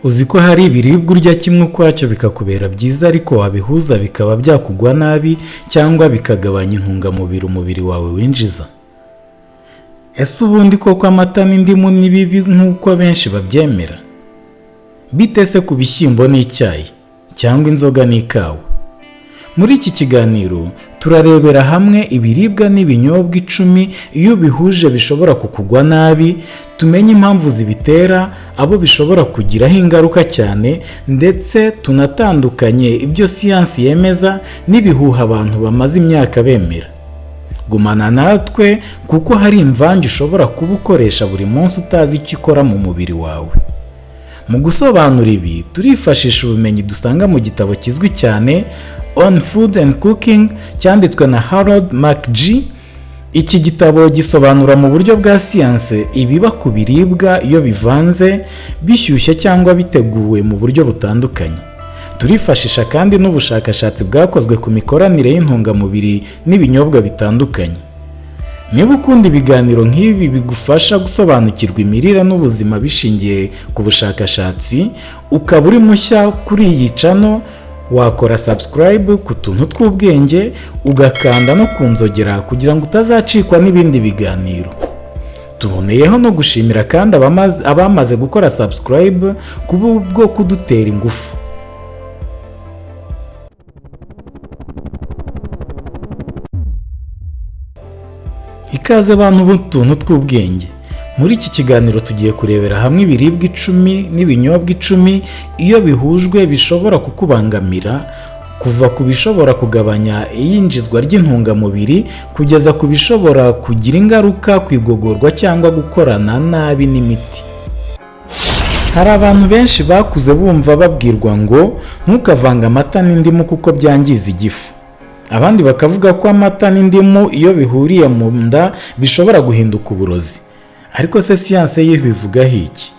Uzi ko hari ibiribwa urya kimwe ukwacyo bikakubera byiza ariko wabihuza bikaba byakugwa nabi cyangwa bikagabanya intungamubiri umubiri wawe winjiza? Ese ubundi koko amata n'indimu ni bibi nk'uko benshi babyemera? Bite se ku bishyimbo n'icyayi cyangwa inzoga n'ikawa? Muri iki kiganiro turarebera hamwe ibiribwa n'ibinyobwa 10 iyo bihuje bishobora kukugwa nabi, tumenye impamvu zibitera, abo bishobora kugiraho ingaruka cyane, ndetse tunatandukanye ibyo siyansi yemeza n'ibihuha abantu bamaze imyaka bemera. Gumana natwe kuko hari imvange ushobora kuba ukoresha buri munsi utazi icyo ikora mu mubiri wawe. Mu gusobanura ibi turifashisha ubumenyi dusanga mu gitabo kizwi cyane On Food and Cooking cyanditswe na Harold McGee. Iki gitabo gisobanura mu buryo bwa siyanse ibiba ku biribwa iyo bivanze, bishyushye cyangwa biteguwe mu buryo butandukanye. Turifashisha kandi n'ubushakashatsi bwakozwe ku mikoranire y'intungamubiri n'ibinyobwa bitandukanye. Niba ukunda ibiganiro nk'ibi bigufasha gusobanukirwa imirire n'ubuzima bishingiye ku bushakashatsi, ukaba uri mushya kuri iyi channel, wakora subscribe ku tuntu tw'ubwenge, ugakanda no kunzogera kugira ngo utazacikwa n'ibindi biganiro. Tuboneyeho no gushimira kandi abamaze gukora subscribe kubwo kudutera ingufu. Ikaze bantu b'utuntu tw'ubwenge. Muri iki kiganiro tugiye kurebera hamwe ibiribwa 10 n'ibinyobwa 10 iyo bihujwe bishobora kukubangamira, kuva ku bishobora kugabanya iyinjizwa ry'intungamubiri kugeza ku bishobora kugira ingaruka ku igogorwa cyangwa gukorana nabi n'imiti. Hari abantu benshi bakuze bumva babwirwa ngo ntukavanga amata n'indimu kuko byangiza igifu. Abandi bakavuga ko amata n'indimu iyo bihuriye mu nda bishobora guhinduka uburozi. Ariko se siyanse yo bivugaho iki?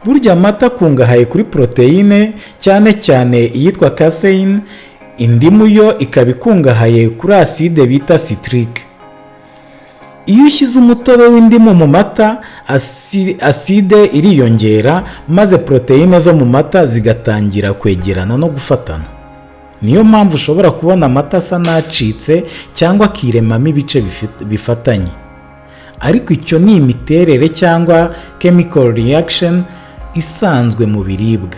Burya amata akungahaye kuri proteine, cyane cyane iyitwa casein. Indimu yo ikaba ikungahaye kuri acide bita citrique. Iyo ushyize umutobe w'indimu mu mata, acide iriyongera maze proteine zo mu mata zigatangira kwegerana no gufatana. Niyo mpamvu ushobora kubona amata asa n'acitse cyangwa akiremamo ibice bifatanye. Ariko icyo ni imiterere cyangwa chemical reaction isanzwe mu biribwa.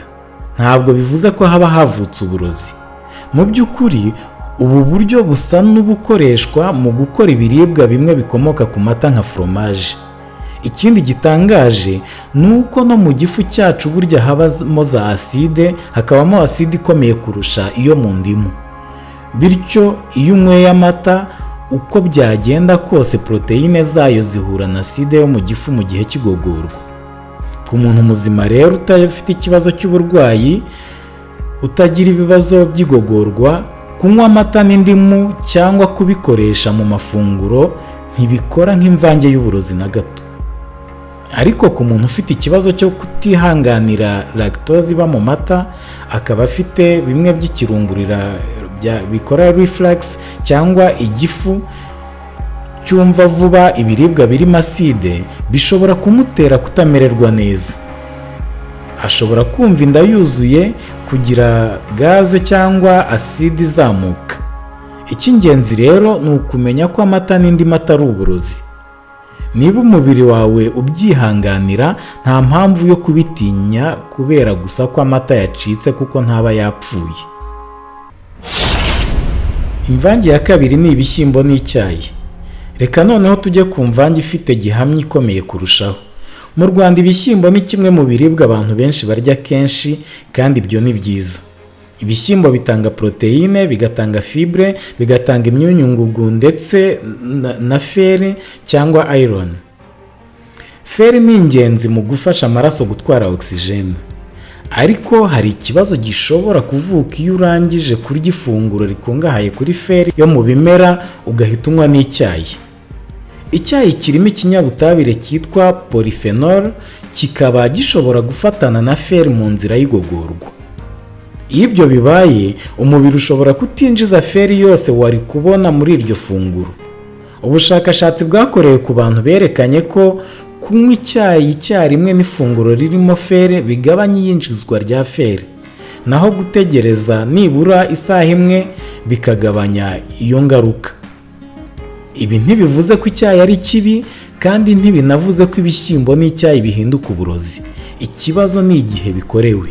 Ntabwo bivuze ko haba havutse uburozi. Mu by'ukuri ubu buryo busa n'ubukoreshwa mu gukora ibiribwa bimwe bikomoka ku mata nka fromage. Ikindi gitangaje ni uko no mu gifu cyacu burya habamo za acide, hakabamo acide ikomeye kurusha iyo mu ndimu. Bityo iyo unyweye amata, uko byagenda kose proteine zayo zihura na acide yo mu gifu mu gihe cy'igogorwa. Ku muntu muzima rero utafite ikibazo cy'uburwayi, utagira ibibazo by'igogorwa, kunywa amata n'indimu cyangwa kubikoresha mu mafunguro ntibikora nk'imvange y'uburozi na gato. Ariko ku muntu ufite ikibazo cyo kutihanganira lactose iba mu mata, akaba afite bimwe by'ikirungurira bikora reflux cyangwa igifu cyumva vuba ibiribwa birimo acide, bishobora kumutera kutamererwa neza. Ashobora kumva inda yuzuye, kugira gaze cyangwa acide izamuka. Icy'ingenzi rero ni ukumenya ko amata n'indi mata ari uburozi. Niba umubiri wawe ubyihanganira, nta mpamvu yo kubitinya kubera gusa ko amata yacitse kuko ntaba yapfuye. Imvange ya kabiri ni ibishyimbo n'icyayi. Reka noneho tujye ku mvange ifite gihamya ikomeye kurushaho. Mu Rwanda ibishyimbo ni kimwe mu biribwa abantu benshi barya kenshi, kandi ibyo ni byiza. Ibishyimbo bitanga proteine, bigatanga fibre, bigatanga imyunyungugu ndetse na fer cyangwa iron. Fer ni ingenzi mu gufasha amaraso gutwara oxygen. Ariko hari ikibazo gishobora kuvuka iyo urangije kurya ifunguro rikungahaye kuri fer yo mu bimera ugahita unywa n'icyayi. Icyayi kirimo ikinyabutabire cyitwa polyphenol, kikaba gishobora gufatana na fer mu nzira y'igogorwa. Iyo ibyo bibaye, umubiri ushobora kutinjiza fer yose wari kubona muri iryo funguro. Ubushakashatsi bwakorewe ku bantu berekanye ko kunywa icyayi icyarimwe n'ifunguro ririmo fere bigabanya iyinjizwa rya fere, naho gutegereza nibura isaha imwe bikagabanya iyo ngaruka. Ibi ntibivuze ko icyayi ari kibi, kandi ntibinavuze ko ibishyimbo n'icyayi bihinduka uburozi. Ikibazo ni igihe bikorewe,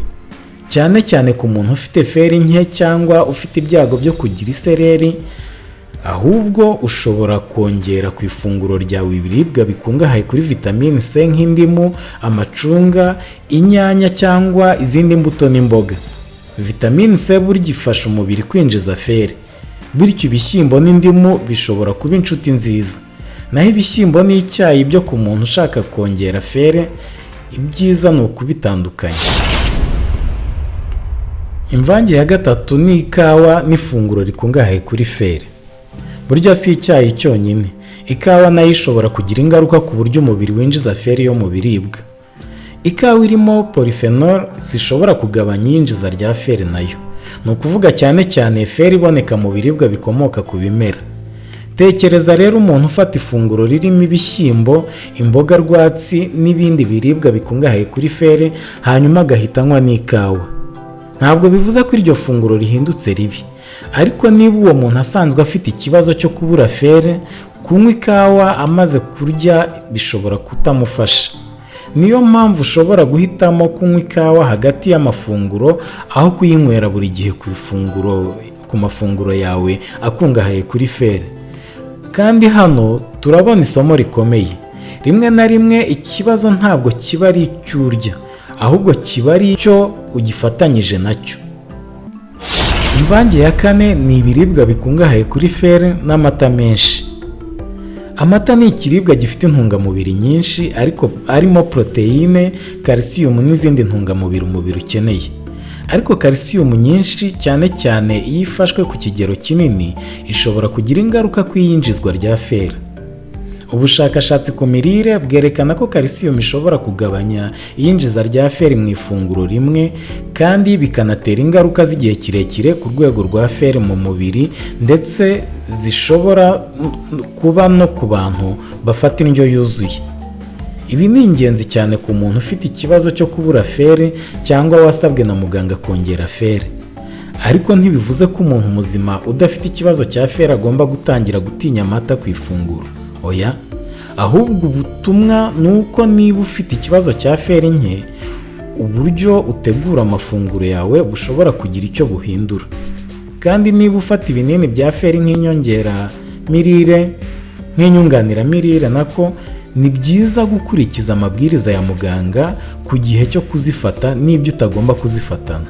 cyane cyane ku muntu ufite feri nke cyangwa ufite ibyago byo kugira isereri. Ahubwo ushobora kongera ku ifunguro ryawe ibiribwa bikungahaye kuri vitamine C nk'indimu, amacunga, inyanya cyangwa izindi mbuto n'imboga. Vitamine C burya ifasha umubiri kwinjiza feri, bityo ibishyimbo n'indimu bishobora kuba inshuti nziza. Naho ibishyimbo n'icyayi byo ku muntu ushaka kongera fere, ibyiza ni ukubitandukanya. Imvange ya gatatu ni ikawa n'ifunguro rikungahaye kuri fere. Burya si icyayi cyonyine, ikawa nayo ishobora kugira ingaruka ku buryo umubiri winjiza feri yo mu biribwa. Ikawa irimo polyphenol zishobora kugabanya iyinjiza rya feri nayo, ni ukuvuga cyane cyane feri iboneka mu biribwa bikomoka ku bimera. Tekereza rero umuntu ufata ifunguro ririmo ibishyimbo, imboga rwatsi n'ibindi biribwa bikungahaye kuri fere, hanyuma agahita anywa n'ikawa. Ntabwo bivuze ko iryo funguro rihindutse ribi, ariko niba uwo muntu asanzwe afite ikibazo cyo kubura fere, kunywa ikawa amaze kurya bishobora kutamufasha. Niyo mpamvu ushobora guhitamo kunywa ikawa hagati y'amafunguro aho kuyinywera buri gihe ku mafunguro yawe akungahaye kuri fere. Kandi hano turabona isomo rikomeye. Rimwe na rimwe ikibazo ntabwo kiba ari icyo urya, ahubwo kiba ari icyo ugifatanyije nacyo. Imvange ya kane ni ibiribwa bikungahaye kuri fere n'amata menshi. Amata ni ikiribwa gifite intungamubiri nyinshi, ariko arimo proteine, calcium n'izindi ntungamubiri umubiri ukeneye. Ariko calcium nyinshi, cyane cyane iyo ifashwe ku kigero kinini, ishobora kugira ingaruka ku iyinjizwa rya fere. Ubushakashatsi ku mirire bwerekana ko calcium ishobora kugabanya iyinjiza rya feri mu ifunguro rimwe, kandi bikanatera ingaruka z'igihe kirekire ku rwego rwa feri mu mubiri, ndetse zishobora kuba no ku bantu bafata indyo yuzuye. Ibi ni ingenzi cyane ku muntu ufite ikibazo cyo kubura feri cyangwa wasabwe na muganga kongera feri. Ariko ntibivuze ko umuntu muzima udafite ikibazo cya feri agomba gutangira gutinya amata ku ifunguro. Oya, ahubwo ubutumwa ni uko niba ufite ikibazo cya feri nke, uburyo utegura amafunguro yawe bushobora kugira icyo buhindura. Kandi niba ufata ibinini bya feri nk'inyunganiramirire nako, ni byiza gukurikiza amabwiriza ya muganga ku gihe cyo kuzifata n'ibyo utagomba kuzifatana.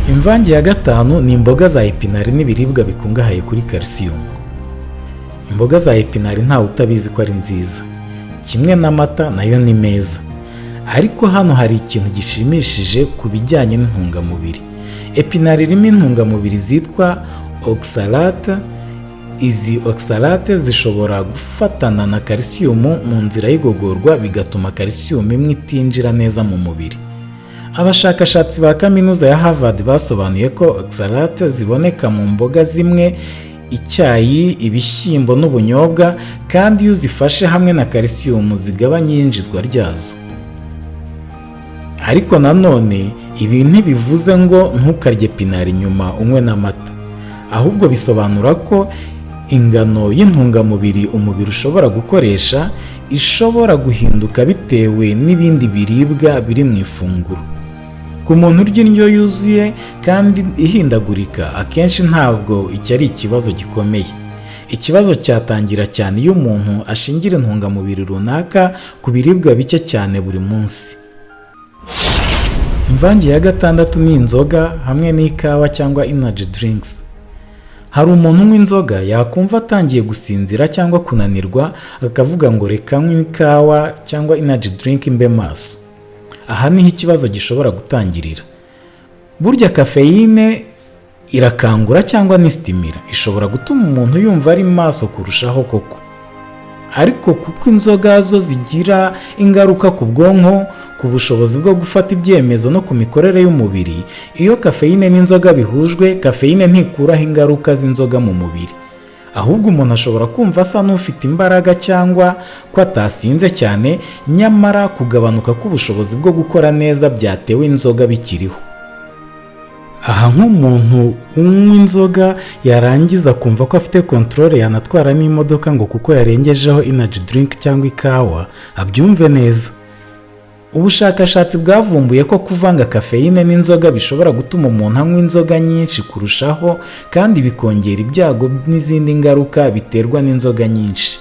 Imvange ya gatanu ni imboga za epinari n'ibiribwa bikungahaye kuri calcium. Imboga za epinari ntawe utabizi ko ari nziza, kimwe n'amata nayo ni meza. Ariko hano hari ikintu gishimishije ku bijyanye n'intungamubiri. Epinari irimo intungamubiri zitwa oxalate. Izi oxalate zishobora gufatana na calcium mu nzira y'igogorwa, bigatuma calcium imwe itinjira neza mu mubiri. Abashakashatsi ba kaminuza ya Harvard basobanuye ko oxalate ziboneka mu mboga zimwe, icyayi, ibishyimbo n'ubunyobwa, kandi iyo uzifashe hamwe na calcium zigabanya iyinjizwa ryazo. Ariko nanone ibi ntibivuze ngo ntukarye epinari nyuma unywe n'amata, ahubwo bisobanura ko ingano y'intungamubiri umubiri ushobora gukoresha ishobora guhinduka bitewe n'ibindi biribwa biri mu ifunguro. Ku muntu urya indyo yuzuye kandi ihindagurika, akenshi ntabwo iki ari ikibazo gikomeye. Ikibazo cyatangira cyane iyo umuntu ashingira intungamubiri runaka ku biribwa bike cyane buri munsi. Imvange ya gatandatu ni inzoga hamwe n'ikawa cyangwa energy drinks. Hari umuntu unywa inzoga yakumva atangiye gusinzira cyangwa kunanirwa, akavuga ngo reka nywe ikawa cyangwa energy drink mbe maso. Aha niho ikibazo gishobora gutangirira. Burya kafeyine irakangura cyangwa nistimira, ishobora gutuma umuntu yumva ari maso kurushaho koko. Ariko kuko inzoga zo zigira ingaruka ku bwonko, ku bushobozi bwo gufata ibyemezo no ku mikorere y'umubiri, iyo kafeyine n'inzoga bihujwe, kafeyine ntikuraho ingaruka z'inzoga mu mubiri, ahubwo umuntu ashobora kumva asa n'ufite imbaraga cyangwa ko atasinze cyane, nyamara kugabanuka k'ubushobozi bwo gukora neza byatewe inzoga bikiriho. Aha nk'umuntu unywa inzoga yarangiza kumva ko afite control yanatwara n'imodoka ngo kuko yarengejeho energy drink cyangwa ikawa, abyumve neza. Ubushakashatsi bwavumbuye ko kuvanga kafeyine n'inzoga bishobora gutuma umuntu anywa inzoga nyinshi kurushaho, kandi bikongera ibyago n'izindi ngaruka biterwa n'inzoga nyinshi.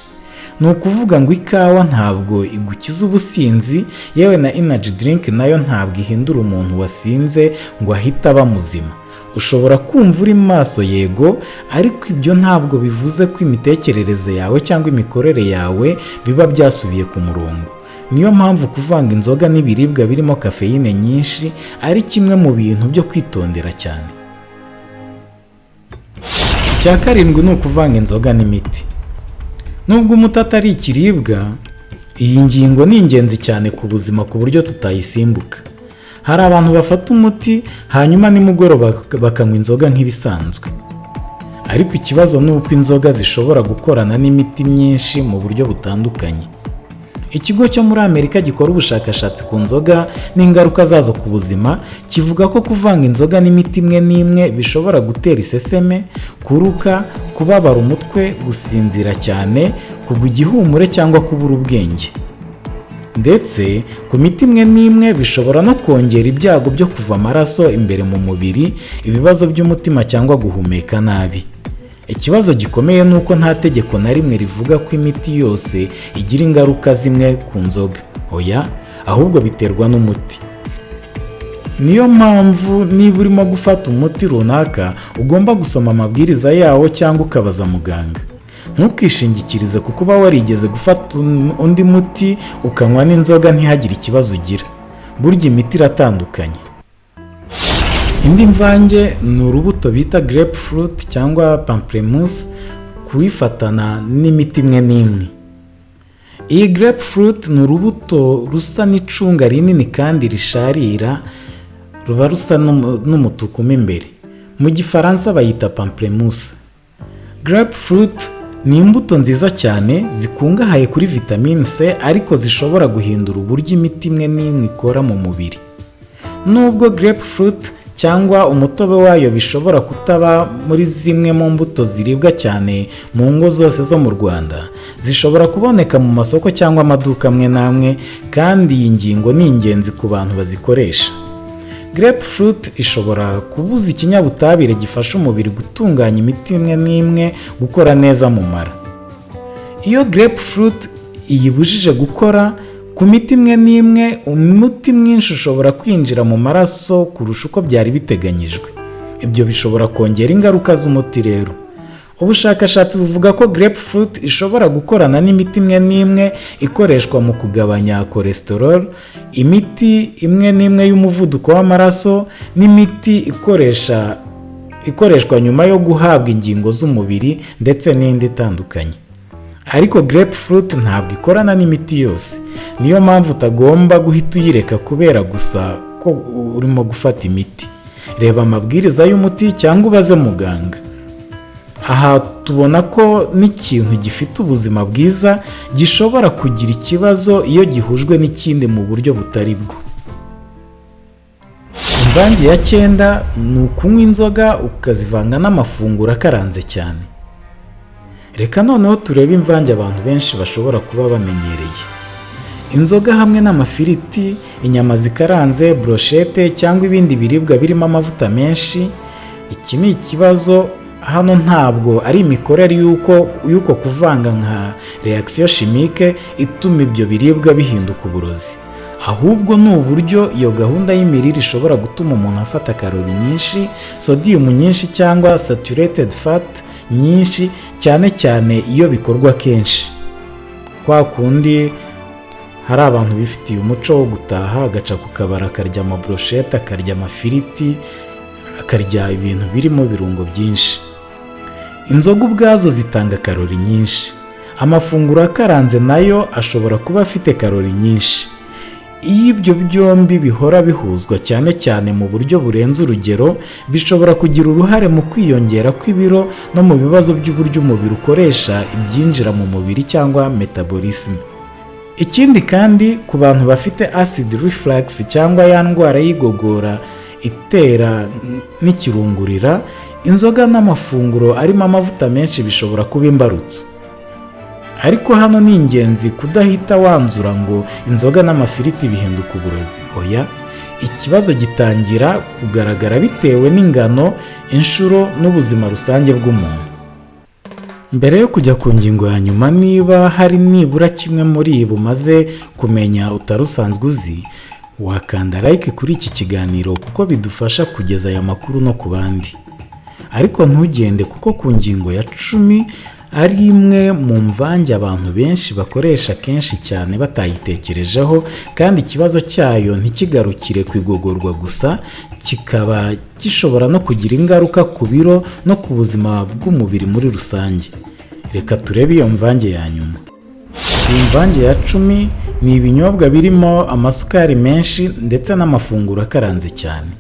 Ni ukuvuga ngo ikawa ntabwo igukiza ubusinzi, yewe na energy drink nayo ntabwo ihindura umuntu wasinze ngo ahite aba muzima. Ushobora kumva uri maso yego, ariko ibyo ntabwo bivuze ko imitekerereze yawe cyangwa imikorere yawe biba byasubiye ku murongo. Niyo mpamvu kuvanga inzoga n'ibiribwa birimo kafeyine nyinshi ari kimwe mu bintu byo kwitondera cyane. Icya karindwi ni ukuvanga inzoga n'imiti. Nubwo umuti atari ikiribwa, iyi ngingo ni ingenzi cyane ku buzima ku buryo tutayisimbuka. Hari abantu bafata umuti hanyuma nimugoroba bakanywa inzoga nk'ibisanzwe. Ariko ikibazo ni uko inzoga zishobora gukorana n'imiti myinshi mu buryo butandukanye. Ikigo cyo muri Amerika gikora ubushakashatsi ku nzoga n'ingaruka zazo ku buzima kivuga ko kuvanga inzoga n'imiti imwe n'imwe bishobora gutera iseseme, kuruka, kubabara umutwe, gusinzira cyane, kugwa igihumure cyangwa kubura ubwenge. Ndetse ku miti imwe n'imwe bishobora no kongera ibyago byo kuva amaraso imbere mu mubiri, ibibazo by'umutima cyangwa guhumeka nabi. Ikibazo gikomeye ni uko nta tegeko na rimwe rivuga ko imiti yose igira ingaruka zimwe ku nzoga. Oya, ahubwo biterwa n'umuti. Niyo mpamvu niba urimo gufata umuti runaka ugomba gusoma amabwiriza yawo cyangwa ukabaza muganga. Ntukishingikirize kuko uba warigeze gufata undi muti ukanywa n'inzoga ntihagire ikibazo ugira. Burya imiti iratandukanye. Indi mvange ni urubuto bita grapefruit cyangwa pamplemousse kuyifatana n'imiti imwe n'imwe. Iyi grapefruit ni urubuto rusa n'icunga rinini kandi risharira, ruba rusa n'umutuku mo imbere. Mu Gifaransa bayita pamplemousse. Grapefruit ni imbuto nziza cyane zikungahaye kuri vitamine C, ariko zishobora guhindura uburyo imiti imwe n'imwe ikora mu mubiri. Nubwo grapefruit cyangwa umutobe wayo bishobora kutaba muri zimwe mu mbuto ziribwa cyane mu ngo zose zo mu Rwanda, zishobora kuboneka mu masoko cyangwa amaduka amwe n'amwe, kandi iyi ngingo ni ingenzi ku bantu bazikoresha. Grapefruit ishobora kubuza ikinyabutabire gifasha umubiri gutunganya imiti imwe n'imwe gukora neza mu mara. Iyo grapefruit iyibujije gukora ku miti imwe n'imwe, umuti mwinshi ushobora kwinjira mu maraso kurusha uko byari biteganyijwe. Ibyo bishobora kongera ingaruka z'umuti rero. Ubushakashatsi buvuga ko grapefruit ishobora gukorana n'imiti imwe n'imwe ikoreshwa mu kugabanya cholesterol, imiti imwe n'imwe y'umuvuduko w'amaraso, n'imiti ikoreshwa nyuma yo guhabwa ingingo z'umubiri, ndetse n'indi itandukanye. Ariko grapefruit ntabwo ikorana n'imiti yose. Niyo mpamvu utagomba guhita uyireka kubera gusa ko urimo gufata imiti. Reba amabwiriza y'umuti cyangwa ubaze muganga. Aha tubona ko n'ikintu gifite ubuzima bwiza gishobora kugira ikibazo iyo gihujwe n'ikindi mu buryo butari bwo. Imvange ya 9 ni ukunywa inzoga ukazivanga n'amafunguro akaranze cyane. Reka noneho turebe imvange abantu benshi bashobora kuba bamenyereye. Inzoga hamwe n'amafiriti, inyama zikaranze, brochette cyangwa ibindi biribwa birimo amavuta menshi. Iki ni ikibazo. Hano ntabwo ari imikorere y'uko kuvanga nka reaction chimique ituma ibyo biribwa bihinduka uburozi. Ahubwo ni uburyo iyo gahunda y'imirire ishobora gutuma umuntu afata kalori nyinshi, sodium nyinshi cyangwa saturated fat nyinshi, cyane cyane iyo bikorwa kenshi. Kwa kundi hari abantu bifitiye umuco wo gutaha agaca ku kabara akarya amabrochette, akarya amafiriti, akarya ibintu birimo birungo byinshi. Inzoga ubwazo zitanga kalori nyinshi. Amafunguro akaranze nayo ashobora kuba afite kalori nyinshi. Iyo ibyo byombi bihora bihuzwa cyane cyane mu buryo burenze urugero, bishobora kugira uruhare mu kwiyongera kw'ibiro no mu bibazo by'uburyo umubiri ukoresha ibyinjira mu mubiri cyangwa metabolism. Ikindi kandi ku bantu bafite acid reflux cyangwa ya ndwara y'igogora itera n'ikirungurira, inzoga n'amafunguro arimo amavuta menshi bishobora kuba imbarutso. Ariko hano ni ingenzi kudahita wanzura ngo inzoga n'amafiriti bihinduka uburozi. Oya, ikibazo gitangira kugaragara bitewe n'ingano, inshuro n'ubuzima rusange bw'umuntu. Mbere yo kujya ku ngingo ya nyuma, niba hari nibura kimwe muri ibi umaze kumenya utari usanzwe uzi, wakanda like kuri iki kiganiro kuko bidufasha kugeza aya makuru no ku bandi. Ariko ntugende kuko ku ngingo ya 10 ari imwe mu mvange abantu benshi bakoresha kenshi cyane batayitekerejeho, kandi ikibazo cyayo ntikigarukire ku igogorwa gusa, kikaba gishobora no kugira ingaruka ku biro no ku buzima bw'umubiri muri rusange. Reka turebe iyo mvange ya nyuma. Iyi mvange ya 10 ni ibinyobwa birimo amasukari menshi ndetse n'amafunguro akaranze cyane.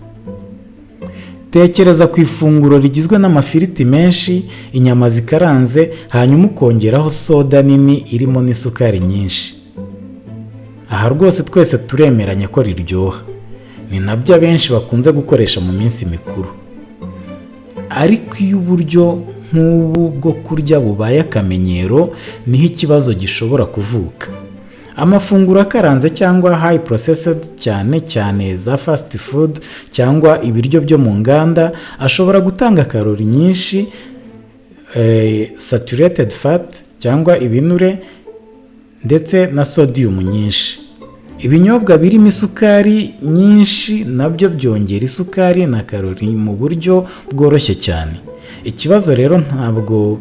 Tekereza ku ifunguro rigizwe n'amafiriti menshi, inyama zikaranze, hanyuma ukongeraho soda nini irimo n'isukari nyinshi. Aha rwose twese turemeranya ko riryoha. Ni nabyo abenshi bakunze gukoresha mu minsi mikuru. Ariko iyo uburyo nk'ubu bwo kurya bubaye akamenyero, niho ikibazo gishobora kuvuka. Amafunguro akaranze cyangwa high processed cyane cyane za fast food cyangwa ibiryo byo mu nganda ashobora gutanga kalori nyinshi, saturated fat cyangwa ibinure, ndetse na sodium nyinshi. Ibinyobwa birimo isukari nyinshi nabyo byongera isukari na kalori mu buryo bworoshye cyane. Ikibazo rero ntabwo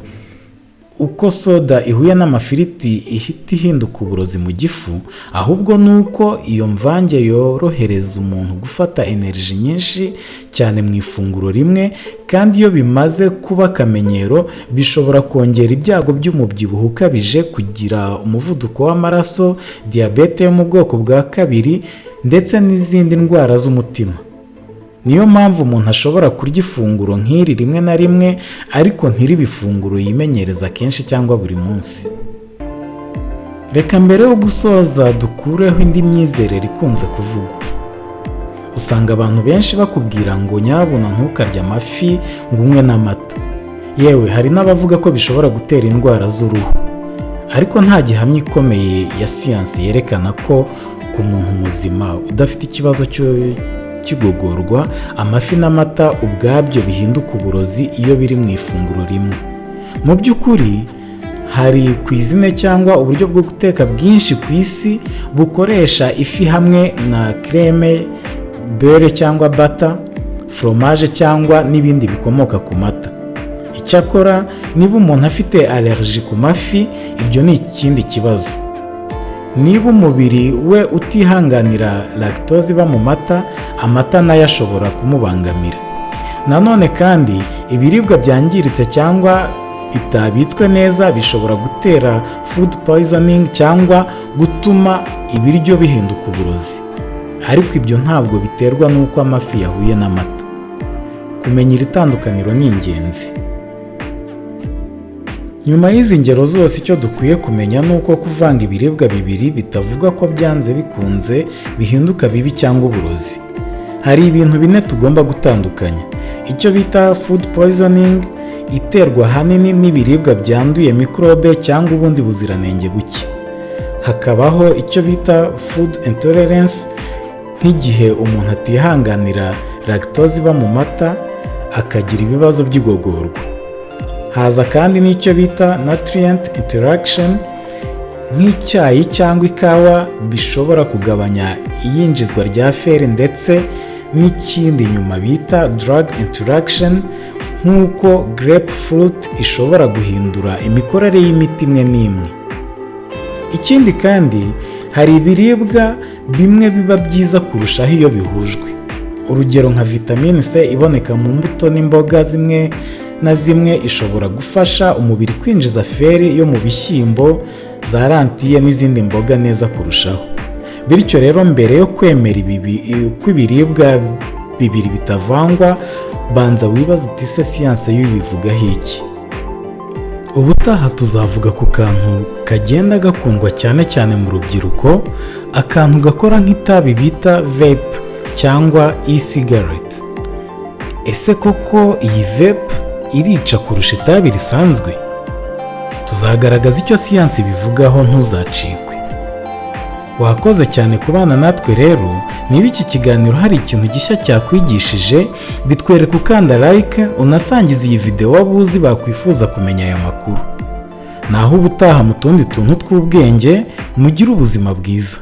uko soda ihuye n'amafiriti ihita ihinduka uburozi mu gifu, ahubwo nuko iyo mvange yorohereza umuntu gufata energy nyinshi cyane mu ifunguro rimwe, kandi iyo bimaze kuba akamenyero bishobora kongera ibyago by'umubyibuho ukabije, kugira umuvuduko w'amaraso, diyabete yo mu bwoko bwa 2 ndetse n'izindi ndwara z'umutima. Niyo mpamvu umuntu ashobora kurya ifunguro nk'iri rimwe na rimwe, ariko ntiribe ifunguro yimenyereza kenshi cyangwa buri munsi. Reka mbere yo gusoza dukureho indi myizerere ikunze kuvugwa. Usanga abantu benshi bakubwira ngo nyabuna ntukarye amafi ngo unywe n'amata. Yewe hari n'abavuga ko bishobora gutera indwara z'uruhu. Ariko nta gihamya ikomeye ya siyansi yerekana ko ku muntu muzima udafite ikibazo cy'igogorwa, amafi n'amata ubwabyo bihinduka uburozi iyo biri mu ifunguro rimwe. Mu by'ukuri hari cuisine cyangwa uburyo bwo guteka bwinshi ku isi bukoresha ifi hamwe na creme, beurre cyangwa butter, fromage cyangwa n'ibindi bikomoka ku mata. Icyakora niba umuntu afite allergie ku mafi, ibyo ni ikindi kibazo. Niba umubiri we utihanganira lactose iba mu mata, amata nayo ashobora kumubangamira. Nanone kandi ibiribwa byangiritse cyangwa bitabitswe neza bishobora gutera food poisoning cyangwa gutuma ibiryo bihinduka uburozi. Ariko ibyo ntabwo biterwa n'uko amafi yahuye n'amata. Kumenya iri tandukaniro ni ingenzi. Nyuma y'izi ngero zose, icyo dukwiye kumenya ni uko kuvanga ibiribwa bibiri bitavuga ko byanze bikunze bihinduka bibi cyangwa uburozi. Hari ibintu 4 tugomba gutandukanya. Icyo bita food poisoning iterwa ahanini n'ibiribwa byanduye mikrobe cyangwa ubundi buziranenge buke. Hakabaho icyo bita food intolerance, nk'igihe umuntu atihanganira lactose iba mu mata akagira ibibazo by'igogorwa. Haza kandi n'icyo bita nutrient interaction, nk'icyayi cyangwa ikawa bishobora kugabanya iyinjizwa rya fer, ndetse n'ikindi nyuma bita drug interaction, nk'uko grapefruit ishobora guhindura imikorere y'imiti imwe n'imwe. Ikindi kandi hari ibiribwa bimwe biba byiza kurushaho iyo bihujwe. Urugero nka vitamine C iboneka mu mbuto n'imboga zimwe na zimwe ishobora gufasha umubiri kwinjiza feri yo mu bishyimbo, za rantiye n'izindi mboga neza kurushaho. bityo rero mbere yo kwemera ko ibiribwa bibiri bitavangwa, banza wibaza uti se siyanse yo ibivugaho iki? Ubutaha tuzavuga ku kantu kagenda gakundwa cyane cyane mu rubyiruko, akantu gakora nk'itabi bita vape cyangwa e-cigarette. Ese koko iyi vape irica kurusha itabi risanzwe? Tuzagaragaza icyo siyansi bivugaho, ntuzacikwe. Wakoze cyane kubana natwe rero. Niba iki kiganiro hari ikintu gishya cyakwigishije, bitwereka ukanda like, unasangiza iyi video wabuzi bakwifuza kumenya aya makuru. Naho ubutaha mu tundi tuntu tw'ubwenge, mugire ubuzima bwiza.